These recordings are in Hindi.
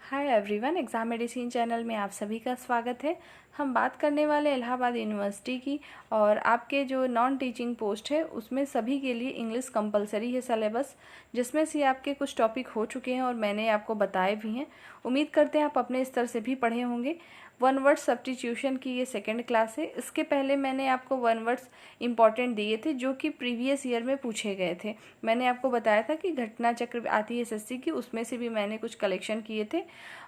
Hi everyone, exam medicine channel में आप सभी का स्वागत है। हम बात करने वाले इलाहाबाद यूनिवर्सिटी की और आपके जो नॉन टीचिंग पोस्ट है उसमें सभी के लिए इंग्लिश कंपलसरी है सिलेबस, जिसमें से आपके कुछ टॉपिक हो चुके हैं और मैंने आपको बताए भी हैं। उम्मीद करते हैं आप अपने स्तर से भी पढ़े होंगे। वन वर्ड सब्स्टिट्यूशन की ये सेकंड क्लास है। इसके पहले मैंने आपको वन वर्ड्स इंपॉर्टेंट दिए थे जो कि प्रीवियस ईयर में पूछे गए थे। मैंने आपको बताया था कि घटना चक्र आती है एसएससी की, उसमें से भी मैंने कुछ कलेक्शन किए थे।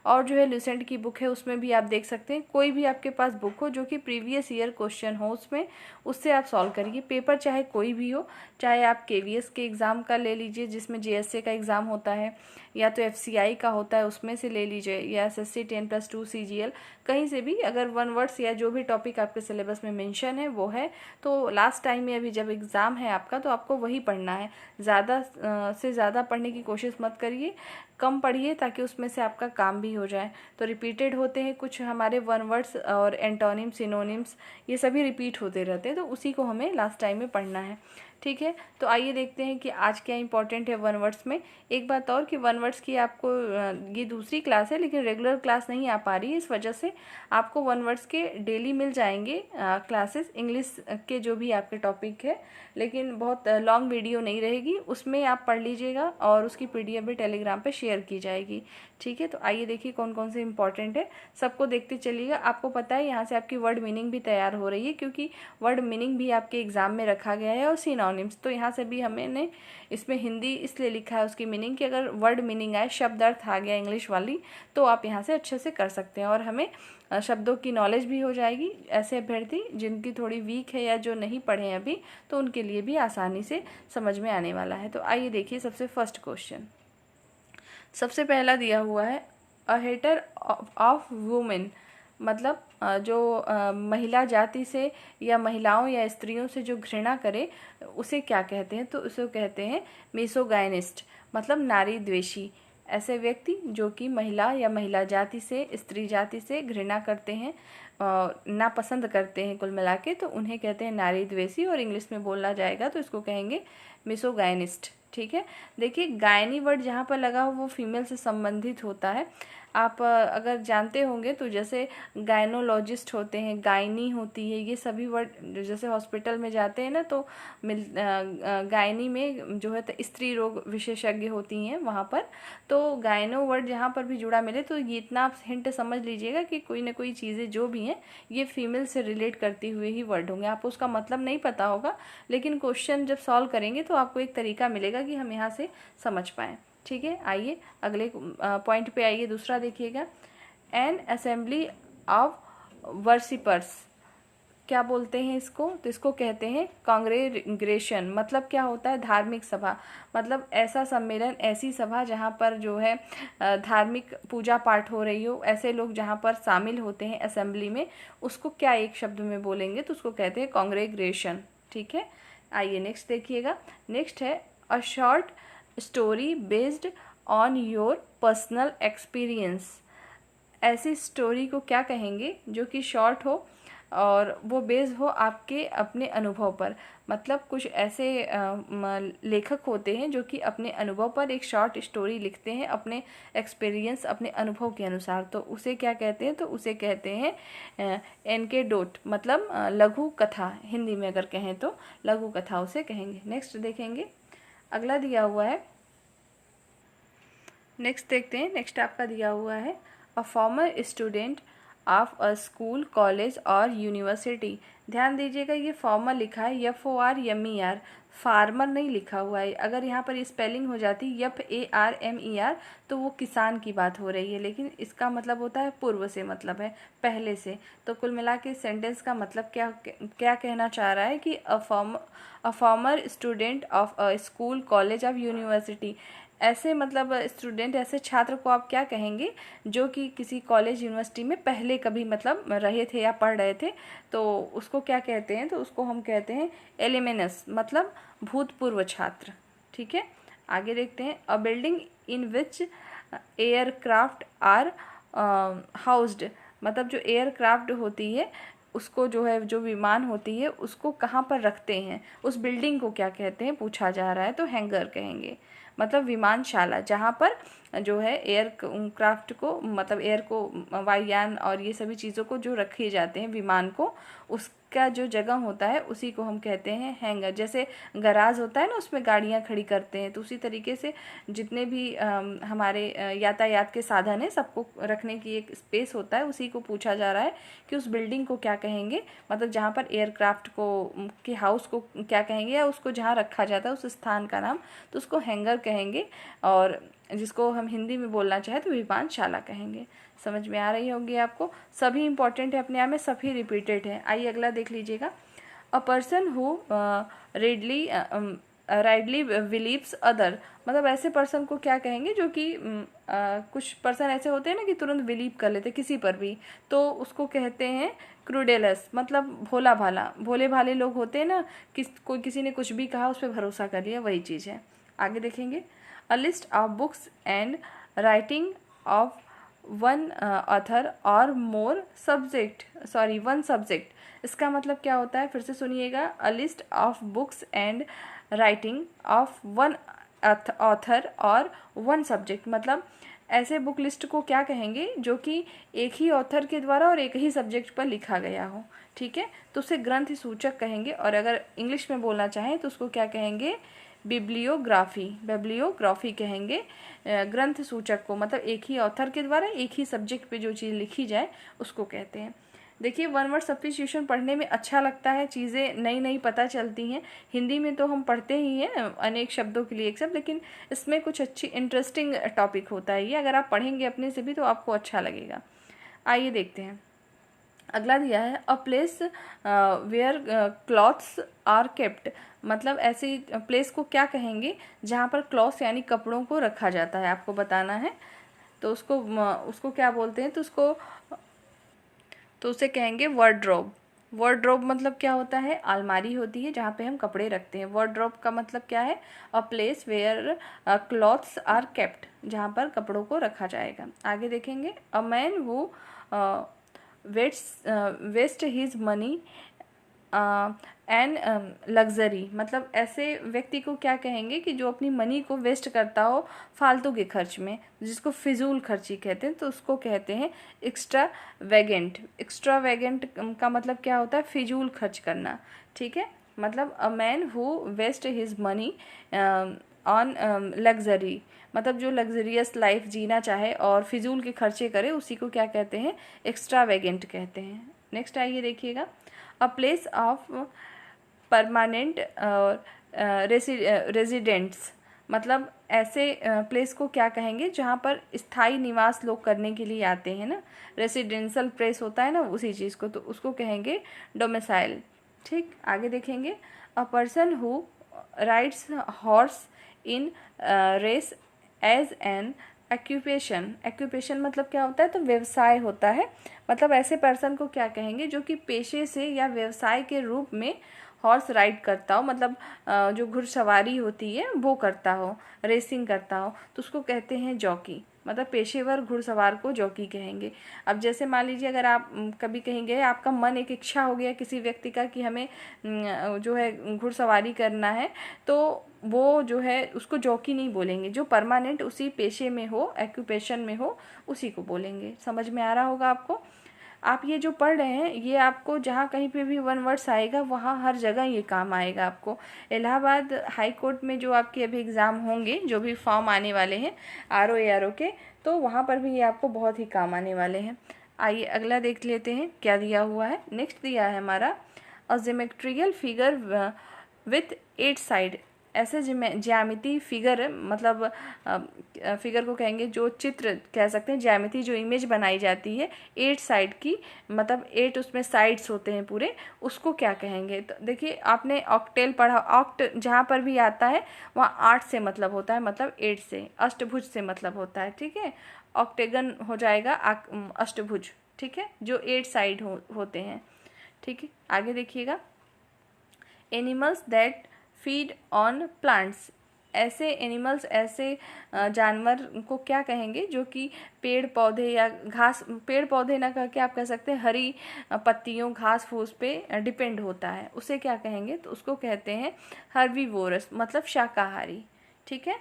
और जो है लुसेंट की बुक है उसमें भी आप देख सकते हैं। कोई भी आपके पास बुक हो जो कि प्रीवियस ईयर क्वेश्चन हो उसमें, उससे आप सॉल्व करिए। पेपर चाहे कोई भी हो, चाहे आप केवीएस के एग्ज़ाम का ले लीजिए जिसमें जेएसए का एग्ज़ाम होता है, या तो एफसीआई का होता है उसमें से ले लीजिए, या एसएससी 10+2 सीजीएल, कहीं से भी अगर वन वर्ड्स या जो भी टॉपिक आपके सिलेबस में मेंशन है वो है तो लास्ट टाइम में अभी जब एग्ज़ाम है आपका तो आपको वही पढ़ना है। ज़्यादा से ज़्यादा पढ़ने की कोशिश मत करिए, कम पढ़िए ताकि उसमें से आपका काम भी हो जाए। तो रिपीटेड होते हैं कुछ हमारे वन वर्ड्स और एंटोनिम्स, सिनोनिम्स, ये सभी रिपीट होते रहते हैं, तो उसी को हमें लास्ट टाइम में पढ़ना है। ठीक है, तो आइए देखते हैं कि आज क्या इंपॉर्टेंट है वन वर्ड्स में। एक बात और कि वन वर्ड्स की आपको ये दूसरी क्लास है लेकिन रेगुलर क्लास नहीं आ पा रही है, इस वजह से आपको वन वर्ड्स के डेली मिल जाएंगे क्लासेस इंग्लिश के जो भी आपके टॉपिक है, लेकिन बहुत लॉन्ग वीडियो नहीं रहेगी, उसमें आप पढ़ लीजिएगा और उसकी पीडीएफ भी टेलीग्राम पे शेयर की जाएगी। ठीक है, तो आइए देखिए कौन कौन से इंपॉर्टेंट है, सबको देखते चलिएगा। आपको पता है यहाँ से आपकी वर्ड मीनिंग भी तैयार हो रही है क्योंकि वर्ड मीनिंग भी आपके एग्जाम में रखा गया है और सिनोनिम्स, तो यहाँ से भी हमने इसमें हिंदी इसलिए लिखा है उसकी मीनिंग कि अगर वर्ड मीनिंग आए, शब्द अर्थ आ गया इंग्लिश वाली, तो आप यहाँ से अच्छे से कर सकते हैं और हमें शब्दों की नॉलेज भी हो जाएगी। ऐसे अभ्यर्थी जिनकी थोड़ी वीक है या जो नहीं पढ़े हैं अभी, तो उनके लिए भी आसानी से समझ में आने वाला है। तो आइए देखिए सबसे फर्स्ट क्वेश्चन। सबसे पहला दिया हुआ है अ हेटर ऑफ वुमेन, मतलब जो महिला जाति से या महिलाओं या स्त्रियों से जो घृणा करे उसे क्या कहते हैं, तो उसे कहते हैं मिसोगाइनिस्ट, मतलब नारी द्वेषी। ऐसे व्यक्ति जो कि महिला या महिला जाति से, स्त्री जाति से घृणा करते हैं, नापसंद करते हैं कुल मिला के, तो उन्हें कहते हैं नारी द्वेषी, और इंग्लिश में बोलना जाएगा तो इसको कहेंगे मिसोगाइनिस्ट। ठीक है, देखिए गायनी वर्ड जहाँ पर लगा हो वो फीमेल से संबंधित होता है। आप अगर जानते होंगे तो जैसे गायनोलॉजिस्ट होते हैं, गायनी होती है, ये सभी वर्ड जैसे हॉस्पिटल में जाते हैं ना तो गायनी में जो है तो स्त्री रोग विशेषज्ञ होती हैं वहाँ पर, तो गायनो वर्ड जहाँ पर भी जुड़ा मिले तो ये इतना आप हिंट समझ लीजिएगा कि कोई ना कोई चीज़ें जो भी हैं ये फीमेल से रिलेट करते हुए ही वर्ड होंगे। आपको उसका मतलब नहीं पता होगा लेकिन क्वेश्चन जब सॉल्व करेंगे तो आपको एक तरीका मिलेगा कि हम यहाँ से समझ पाएँ। ठीक है, आइए अगले पॉइंट पे आइए, दूसरा देखिएगा। एन असेंबली ऑफ वर्शिपर्स, क्या बोलते हैं इसको, तो इसको कहते हैं कांग्रेगेशन। मतलब क्या होता है, धार्मिक सभा, मतलब ऐसा सम्मेलन, ऐसी सभा जहाँ पर जो है धार्मिक पूजा पाठ हो रही हो, ऐसे लोग जहाँ पर शामिल होते हैं असेंबली में, उसको क्या एक शब्द में बोलेंगे तो उसको कहते हैं कांग्रेगेशन। ठीक है, आइए नेक्स्ट देखिएगा। नेक्स्ट है a short story based on your personal experience. ऐसी स्टोरी को क्या कहेंगे जो कि शॉर्ट हो और वो बेस्ड हो आपके अपने अनुभव पर, मतलब कुछ ऐसे लेखक होते हैं जो कि अपने अनुभव पर एक शॉर्ट स्टोरी लिखते हैं अपने एक्सपीरियंस, अपने अनुभव के अनुसार, तो उसे क्या कहते हैं, तो उसे कहते हैं एनकेडोट, मतलब लघु कथा, हिंदी में अगर कहें तो लघु कथा उसे कहेंगे। नेक्स्ट देखेंगे, अगला दिया हुआ है, नेक्स्ट देखते हैं। नेक्स्ट आपका दिया हुआ है a former student of a school, college और यूनिवर्सिटी। ध्यान दीजिएगा ये फॉर्मर लिखा है FORMER, फार्मर नहीं लिखा हुआ है। अगर यहाँ पर स्पेलिंग हो जाती FARMER तो वो किसान की बात हो रही है, लेकिन इसका मतलब होता है पूर्व से, मतलब है पहले से। तो कुल मिला के सेंटेंस का मतलब क्या क्या कहना चाह रहा है कि a former student of a school, college of university, ऐसे मतलब स्टूडेंट, ऐसे छात्र को आप क्या कहेंगे जो कि किसी कॉलेज यूनिवर्सिटी में पहले कभी मतलब रहे थे या पढ़ रहे थे, तो उसको क्या कहते हैं, तो उसको हम कहते हैं एलिमेनस, मतलब भूतपूर्व छात्र। ठीक है, आगे देखते हैं। A building in which aircraft are housed, मतलब जो एयरक्राफ्ट होती है उसको जो है, जो विमान होती है उसको कहाँ पर रखते हैं, उस बिल्डिंग को क्या कहते हैं पूछा जा रहा है, तो हैंगर कहेंगे। मतलब विमानशाला, जहाँ पर जो है एयर क्राफ्ट को, मतलब एयर को, वायुयान और ये सभी चीज़ों को जो रखे जाते हैं विमान को, उसका जो जगह होता है उसी को हम कहते हैं हैंगर। जैसे गराज होता है ना, उसमें गाड़ियाँ खड़ी करते हैं, तो उसी तरीके से जितने भी हमारे यातायात के साधन है सबको रखने की एक स्पेस होता है, उसी को पूछा जा रहा है कि उस बिल्डिंग को क्या कहेंगे, मतलब जहाँ पर एयरक्राफ्ट को के हाउस को क्या कहेंगे, या उसको जहाँ रखा जाता है उस स्थान का नाम, तो उसको हैंगर कहेंगे, और जिसको हम हिंदी में बोलना चाहे तो विमानशाला कहेंगे। समझ में आ रही होगी आपको। सभी इंपॉर्टेंट है अपने आप में, सभी रिपीटेड है। आइए अगला देख लीजिएगा। A person who readily believes other, मतलब ऐसे पर्सन को क्या कहेंगे जो कि कुछ पर्सन ऐसे होते हैं ना कि तुरंत बिलीव कर लेते किसी पर भी, तो उसको कहते हैं क्रूडेलस, मतलब भोला भाला, भोले भाले लोग होते हैं ना, कोई किसी ने कुछ भी कहा उस पर भरोसा कर लिया, वही चीज़ है। आगे देखेंगे। A list of books and writing of one author और मोर सब्जेक्ट, वन सब्जेक्ट, इसका मतलब क्या होता है, फिर से सुनिएगा। A list of books and writing of one author और वन सब्जेक्ट, मतलब ऐसे बुक लिस्ट को क्या कहेंगे जो कि एक ही ऑथर के द्वारा और एक ही सब्जेक्ट पर लिखा गया हो, ठीक है, तो उसे ग्रंथ सूचक कहेंगे। और अगर इंग्लिश में बोलना चाहें तो उसको क्या कहेंगे, बिब्लियोग्राफी कहेंगे ग्रंथ सूचक को, मतलब एक ही ऑथर के द्वारा एक ही सब्जेक्ट पे जो चीज़ लिखी जाए उसको कहते हैं। देखिए, वन वर्ड सब्स्टिट्यूशन पढ़ने में अच्छा लगता है, चीज़ें नई नई पता चलती हैं। हिंदी में तो हम पढ़ते ही हैं अनेक शब्दों के लिए एक शब्द, लेकिन इसमें कुछ अच्छी इंटरेस्टिंग टॉपिक होता है ये, अगर आप पढ़ेंगे अपने से भी तो आपको अच्छा लगेगा। आइए देखते हैं। अगला दिया है a place where clothes are kept, मतलब ऐसी प्लेस को क्या कहेंगे जहाँ पर क्लॉथ्स यानी कपड़ों को रखा जाता है, आपको बताना है। तो उसको क्या बोलते हैं, तो उसे कहेंगे वार्डरोब। वार्डरोब मतलब क्या होता है, अलमारी होती है जहाँ पे हम कपड़े रखते हैं। वार्डरोब का मतलब क्या है, a place where clothes are kept, जहाँ पर कपड़ों को रखा जाएगा। आगे देखेंगे। A man who waste his money and luxury, मतलब ऐसे व्यक्ति को क्या कहेंगे कि जो अपनी मनी को वेस्ट करता हो फालतू के खर्च में, जिसको फिजूल खर्ची कहते हैं, तो उसको कहते हैं एक्स्ट्रावेगेंट। एक्स्ट्रावेगेंट का मतलब क्या होता है, फिजूल खर्च करना, ठीक है। मतलब a man who waste his money on luxury, मतलब जो लग्जरियस लाइफ जीना चाहे और फिजूल के खर्चे करे उसी को क्या कहते हैं, एक्स्ट्रावेगेंट कहते हैं। नेक्स्ट आइए देखिएगा। A place of permanent residents, मतलब ऐसे प्लेस को क्या कहेंगे जहाँ पर स्थायी निवास लोग करने के लिए आते हैं ना, रेसिडेंशियल प्लेस होता है ना, उसी चीज़ को, तो उसको कहेंगे डोमिसाइल, ठीक। आगे देखेंगे। A person who rides horse in race as an occupation. Occupation मतलब क्या होता है, तो व्यवसाय होता है, मतलब ऐसे पर्सन को क्या कहेंगे जो कि पेशे से या व्यवसाय के रूप में हॉर्स राइड करता हो, मतलब जो घुड़सवारी होती है वो करता हो, रेसिंग करता हो, तो उसको कहते हैं जॉकी, मतलब पेशेवर घुड़सवार को जॉकी कहेंगे। अब जैसे मान लीजिए अगर आप कभी कहीं गए, आपका मन एक इच्छा हो गया किसी व्यक्ति का कि हमें जो है घुड़सवारी करना है, तो वो जो है उसको जॉकी नहीं बोलेंगे, जो परमानेंट उसी पेशे में हो, एक्यूपेशन में हो, उसी को बोलेंगे। समझ में आ रहा होगा आपको। आप ये जो पढ़ रहे हैं ये आपको जहाँ कहीं पे भी वन वर्ड्स आएगा वहाँ हर जगह ये काम आएगा आपको। इलाहाबाद हाई कोर्ट में जो आपके अभी एग्ज़ाम होंगे, जो भी फॉर्म आने वाले हैं RO के, तो वहाँ पर भी ये आपको बहुत ही काम आने वाले हैं। आइए अगला देख लेते हैं क्या दिया हुआ है। नेक्स्ट दिया है हमारा अ ज्योमेट्रिकल फिगर विथ 8 साइड। ऐसे ज्यामिति फिगर, मतलब फिगर को कहेंगे जो चित्र कह सकते हैं, ज्यामिति जो इमेज बनाई जाती है 8 साइड की, मतलब 8 उसमें साइड्स होते हैं पूरे, उसको क्या कहेंगे। तो देखिए आपने ऑक्टेल पढ़ा, ऑक्ट जहाँ पर भी आता है वहाँ 8 से मतलब होता है, मतलब 8 से, अष्टभुज से मतलब होता है, ठीक है। ऑक्टेगन हो जाएगा अष्टभुज, ठीक है, जो 8 साइड होते हैं, ठीक है। आगे देखिएगा। Animals that feed on plants. ऐसे एनिमल्स, ऐसे जानवर को क्या कहेंगे जो कि पेड़ पौधे या घास, पेड़ पौधे ना कह के आप कह सकते हैं हरी पत्तियों घास फूस पे डिपेंड होता है, उसे क्या कहेंगे, तो उसको कहते हैं हर्बीवोरस, मतलब शाकाहारी, ठीक है।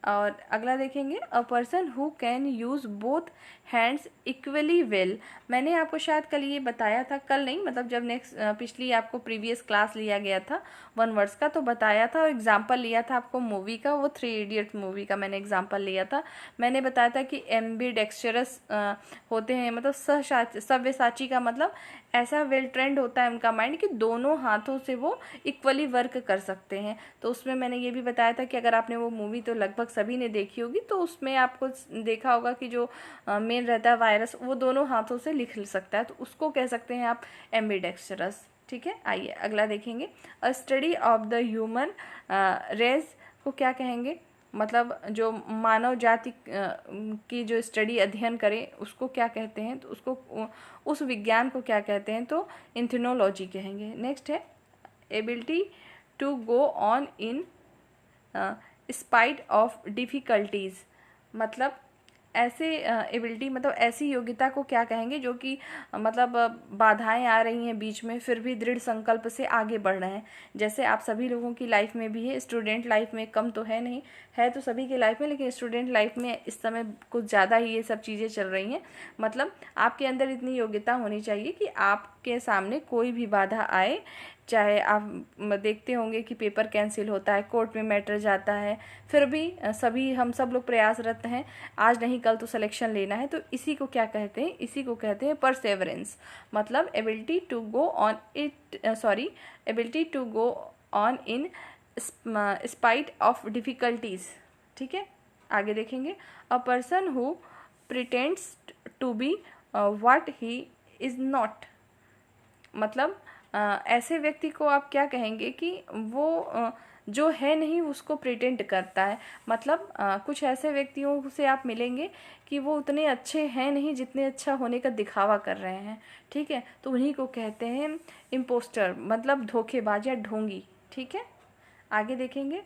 और अगला देखेंगे, a person who can use both hands equally well. मैंने आपको शायद कल ये बताया था, कल नहीं मतलब जब नेक्स्ट पिछली आपको प्रीवियस क्लास लिया गया था वन वर्ड्स का, तो बताया था और एग्जाम्पल लिया था आपको मूवी का, वो 3 इडियट मूवी का मैंने एग्जाम्पल लिया था। मैंने बताया था कि एम्बीडेक्स्टरस होते हैं, मतलब सव्यसाची का मतलब ऐसा वेल ट्रेंड होता है उनका माइंड कि दोनों हाथों से वो इक्वली वर्क कर सकते हैं। तो उसमें मैंने ये भी बताया था कि अगर आपने वो मूवी तो लगभग सभी ने देखी होगी, तो उसमें आपको देखा होगा कि जो मेन रहता है वायरस, वो दोनों हाथों से लिख सकता है, तो उसको कह सकते हैं आप एम्बीडेक्स्टरस। ठीक है, आइए अगला देखेंगे, a study of the human race को क्या कहेंगे, मतलब जो मानव जाति की जो स्टडी अध्ययन करे उसको क्या कहते हैं, तो उसको उस विज्ञान को क्या कहते हैं, तो इथेनोलॉजी कहेंगे। नेक्स्ट है, ability to go on in spite of difficulties, मतलब ऐसे एबिलिटी मतलब ऐसी योग्यता को क्या कहेंगे जो कि मतलब बाधाएं आ रही हैं बीच में, फिर भी दृढ़ संकल्प से आगे बढ़ रहे हैं। जैसे आप सभी लोगों की लाइफ में भी है, स्टूडेंट लाइफ में कम तो है नहीं, है तो सभी की लाइफ में, लेकिन स्टूडेंट लाइफ में इस समय कुछ ज़्यादा ही ये सब चीज़ें चल रही हैं। मतलब आपके अंदर इतनी योग्यता होनी चाहिए कि आपके सामने कोई भी बाधा आए, चाहे आप देखते होंगे कि पेपर कैंसिल होता है, कोर्ट में मैटर जाता है, फिर भी सभी हम सब लोग प्रयासरत हैं, आज नहीं कल तो सिलेक्शन लेना है। तो इसी को क्या कहते हैं, इसी को कहते हैं परसेवरेंस, मतलब ability to go on ability to go on in spite of difficulties. ठीक है, आगे देखेंगे, a person who pretends to be what he is not, मतलब ऐसे व्यक्ति को आप क्या कहेंगे कि वो जो है नहीं उसको प्रिटेंड करता है। मतलब कुछ ऐसे व्यक्तियों से आप मिलेंगे कि वो उतने अच्छे हैं नहीं जितने अच्छा होने का दिखावा कर रहे हैं। ठीक है, तो उन्हीं को कहते हैं इम्पोस्टर, मतलब धोखेबाज या ढोंगी। ठीक है, आगे देखेंगे,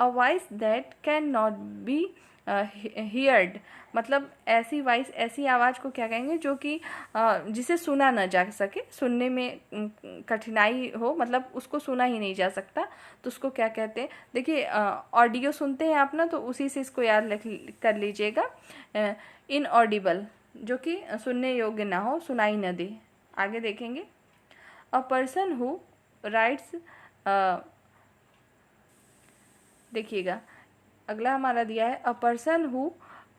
a voice that can not be heard, मतलब ऐसी वॉइस, ऐसी आवाज़ को क्या कहेंगे जो कि जिसे सुना न जा सके, सुनने में कठिनाई हो, मतलब उसको सुना ही नहीं जा सकता, तो उसको क्या कहते हैं। देखिए ऑडियो सुनते हैं आप ना, तो उसी से इसको याद कर लीजिएगा, इनऑडिबल, जो कि सुनने योग्य ना हो, सुनाई न दे। आगे देखेंगे, अ पर्सन हु राइट्स, देखिएगा अगला हमारा दिया है, अ पर्सन हु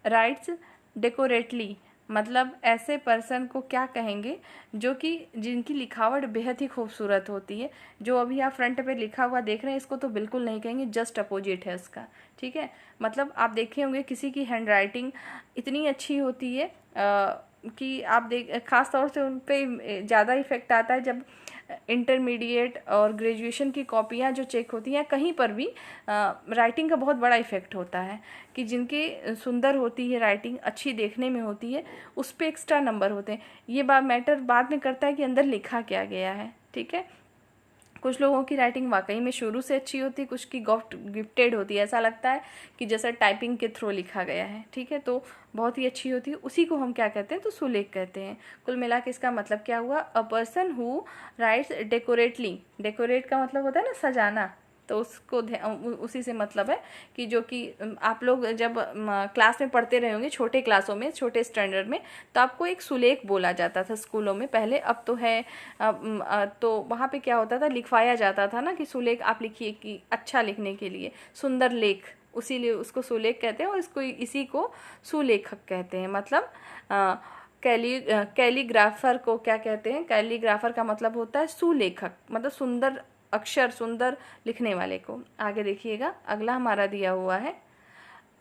राइट्स डेकोरेटली, मतलब ऐसे पर्सन को क्या कहेंगे जो कि जिनकी लिखावट बेहद ही खूबसूरत होती है। जो अभी आप फ्रंट पे लिखा हुआ देख रहे हैं, इसको तो बिल्कुल नहीं कहेंगे, जस्ट अपोजिट है इसका। ठीक है, मतलब आप देखे होंगे किसी की हैंड राइटिंग इतनी अच्छी होती है कि आप देख, खास तौर से उन पर ज़्यादा इफेक्ट आता है जब इंटरमीडिएट और ग्रेजुएशन की कॉपियाँ जो चेक होती हैं, कहीं पर भी राइटिंग का बहुत बड़ा इफ़ेक्ट होता है कि जिनकी सुंदर होती है, राइटिंग अच्छी देखने में होती है, उस पर एक्स्ट्रा नंबर होते हैं। ये मैटर बाद में करता है कि अंदर लिखा क्या गया है। ठीक है, कुछ लोगों की राइटिंग वाकई में शुरू से अच्छी होती है, कुछ की गिफ्टेड होती है, ऐसा लगता है कि जैसा टाइपिंग के थ्रू लिखा गया है। ठीक है, तो बहुत ही अच्छी होती है, उसी को हम क्या कहते हैं, तो सुलेख कहते हैं। कुल मिला के इसका मतलब क्या हुआ, a person who writes decoratively, decorate का मतलब होता है ना सजाना, तो उसको उसी से मतलब है कि जो कि आप लोग जब क्लास में पढ़ते रहे होंगे, छोटे क्लासों में, छोटे स्टैंडर्ड में, तो आपको एक सुलेख बोला जाता था स्कूलों में पहले, अब तो है तो वहाँ पे क्या होता था, लिखवाया जाता था ना कि सुलेख आप लिखिए, कि अच्छा लिखने के लिए सुंदर लेख, उसीलिए उसको सुलेख कहते हैं, और इसको इसी को सुलेखक कहते हैं। मतलब कैलीग्राफर को क्या कहते हैं, कैलीग्राफर का मतलब होता है सुलेखक, मतलब सुंदर अक्षर, सुंदर लिखने वाले को। आगे देखिएगा, अगला हमारा दिया हुआ है,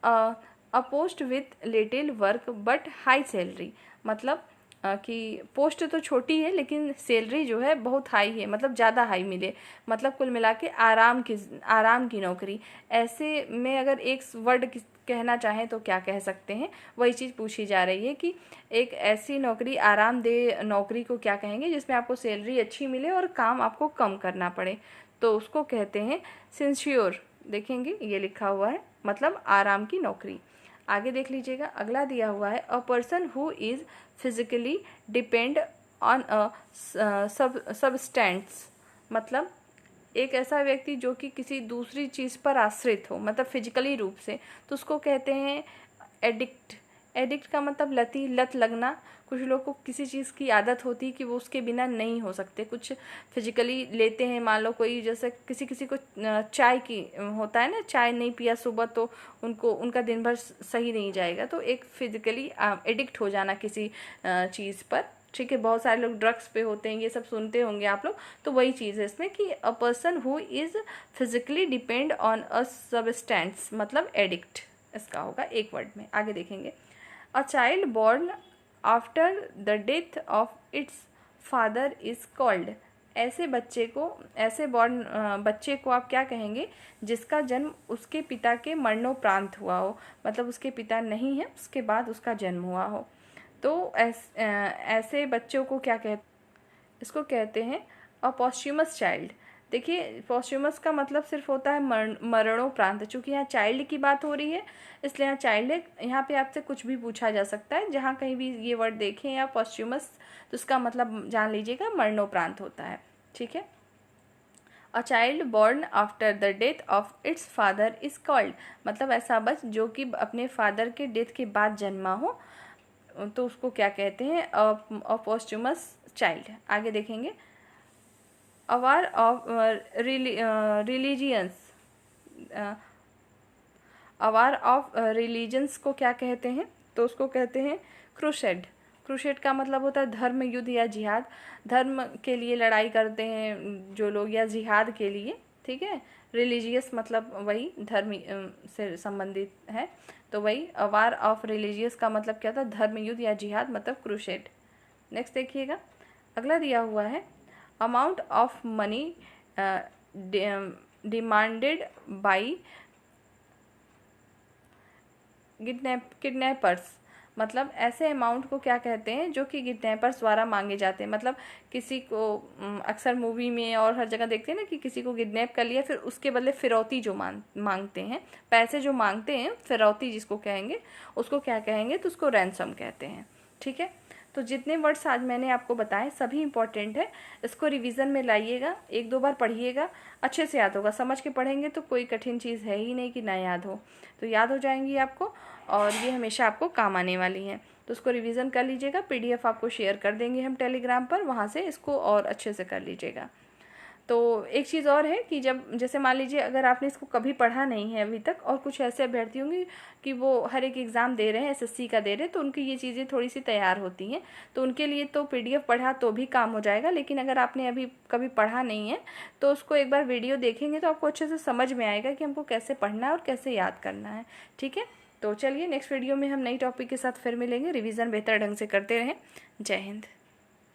अ post with little work but high salary, मतलब कि पोस्ट तो छोटी है लेकिन सैलरी जो है बहुत हाई है, मतलब ज़्यादा हाई मिले, मतलब कुल मिला के आराम की नौकरी। ऐसे में अगर एक वर्ड कहना चाहें तो क्या कह सकते हैं, वही चीज़ पूछी जा रही है कि एक ऐसी नौकरी, आरामदेह नौकरी को क्या कहेंगे जिसमें आपको सैलरी अच्छी मिले और काम आपको कम करना पड़े, तो उसको कहते हैं सिंसियोर। देखेंगे ये लिखा हुआ है, मतलब आराम की नौकरी। आगे देख लीजिएगा, अगला दिया हुआ है, अ person who is physically depend on a substance, मतलब एक ऐसा व्यक्ति जो कि किसी दूसरी चीज़ पर आश्रित हो, मतलब फिजिकली रूप से, तो उसको कहते हैं एडिक्ट। एडिक्ट का मतलब लत लगना। कुछ लोग को किसी चीज़ की आदत होती है कि वो उसके बिना नहीं हो सकते, कुछ फिजिकली लेते हैं। मान लो कोई जैसे किसी को चाय की होता है ना, चाय नहीं पिया सुबह तो उनका दिन भर सही नहीं जाएगा, तो एक फिजिकली एडिक्ट हो जाना किसी चीज़ पर। ठीक है, बहुत सारे लोग ड्रग्स पे होते हैं, ये सब सुनते होंगे आप लोग, तो वही चीज़ है इसमें कि अ person who is physically depend on a substance, मतलब एडिक्ट इसका होगा एक वर्ड में। आगे देखेंगे, a child born after the death of its father is called. ऐसे बच्चे को आप क्या कहेंगे, जिसका जन्म उसके पिता के मरणोपरांत हुआ हो, मतलब उसके पिता नहीं है उसके बाद उसका जन्म हुआ हो। तो ऐसे बच्चों को क्या इसको कहते हैं अ पॉस्ट्यूमस चाइल्ड। देखिए, पॉस्ट्यूमस का मतलब सिर्फ होता है मरणोपरांत। चूंकि यहाँ चाइल्ड की बात हो रही है इसलिए यहाँ चाइल्ड है। यहाँ पे आपसे कुछ भी पूछा जा सकता है, जहाँ कहीं भी ये वर्ड देखें या पॉस्ट्यूमस, तो उसका मतलब जान लीजिएगा मरणोपरांत होता है। ठीक है, a child born after the death of its father is called, मतलब ऐसा बच्चा जो कि अपने फादर के डेथ के बाद जन्मा हो, तो उसको क्या कहते हैं, अ पॉस्ट्यूमस चाइल्ड। आगे देखेंगे, अवार ऑफ रिलीजियंस। अवार ऑफ रिलीजन्स को क्या कहते हैं, तो उसको कहते हैं क्रूसेड। क्रूसेड का मतलब होता है धर्म युद्ध या जिहाद। धर्म के लिए लड़ाई करते हैं जो लोग, या जिहाद के लिए। ठीक है, रिलीजियस मतलब वही धर्म से संबंधित है, तो वही अवार ऑफ रिलीजियस का मतलब क्या था, धर्म युद्ध या जिहाद, मतलब क्रूसेड। नेक्स्ट देखिएगा, अगला दिया हुआ है, amount of money demanded by kidnappers, मतलब ऐसे अमाउंट को क्या कहते हैं जो कि किडनैपर्स द्वारा मांगे जाते हैं। मतलब किसी को अक्सर मूवी में और हर जगह देखते हैं ना कि किसी को किडनैप कर लिया, फिर उसके बदले फिरौती जो मांगते हैं, पैसे जो मांगते हैं, फिरौती जिसको कहेंगे, उसको क्या कहेंगे, तो उसको रैंसम कहते हैं। ठीक है, तो जितने वर्ड्स आज मैंने आपको बताए सभी इंपॉर्टेंट है, इसको रिवीजन में लाइएगा, एक दो बार पढ़िएगा, अच्छे से याद होगा। समझ के पढ़ेंगे तो कोई कठिन चीज़ है ही नहीं कि ना याद हो, तो याद हो जाएंगी आपको, और ये हमेशा आपको काम आने वाली हैं। तो उसको रिवीजन कर लीजिएगा, पीडीएफ आपको शेयर कर देंगे हम टेलीग्राम पर, वहाँ से इसको और अच्छे से कर लीजिएगा। तो एक चीज़ और है कि जब जैसे मान लीजिए अगर आपने इसको कभी पढ़ा नहीं है अभी तक, और कुछ ऐसे अभ्यर्थी होंगे कि वो हर एक एग्ज़ाम दे रहे हैं, एसएससी का दे रहे हैं, तो उनकी ये चीज़ें थोड़ी सी तैयार होती हैं, तो उनके लिए तो पीडीएफ पढ़ा तो भी काम हो जाएगा। लेकिन अगर आपने अभी कभी पढ़ा नहीं है तो उसको एक बार वीडियो देखेंगे तो आपको अच्छे से समझ में आएगा कि हमको कैसे पढ़ना है और कैसे याद करना है। ठीक है, तो चलिए नेक्स्ट वीडियो में हम नई टॉपिक के साथ फिर मिलेंगे। रिवीजन बेहतर ढंग से करते रहें। जय हिंद।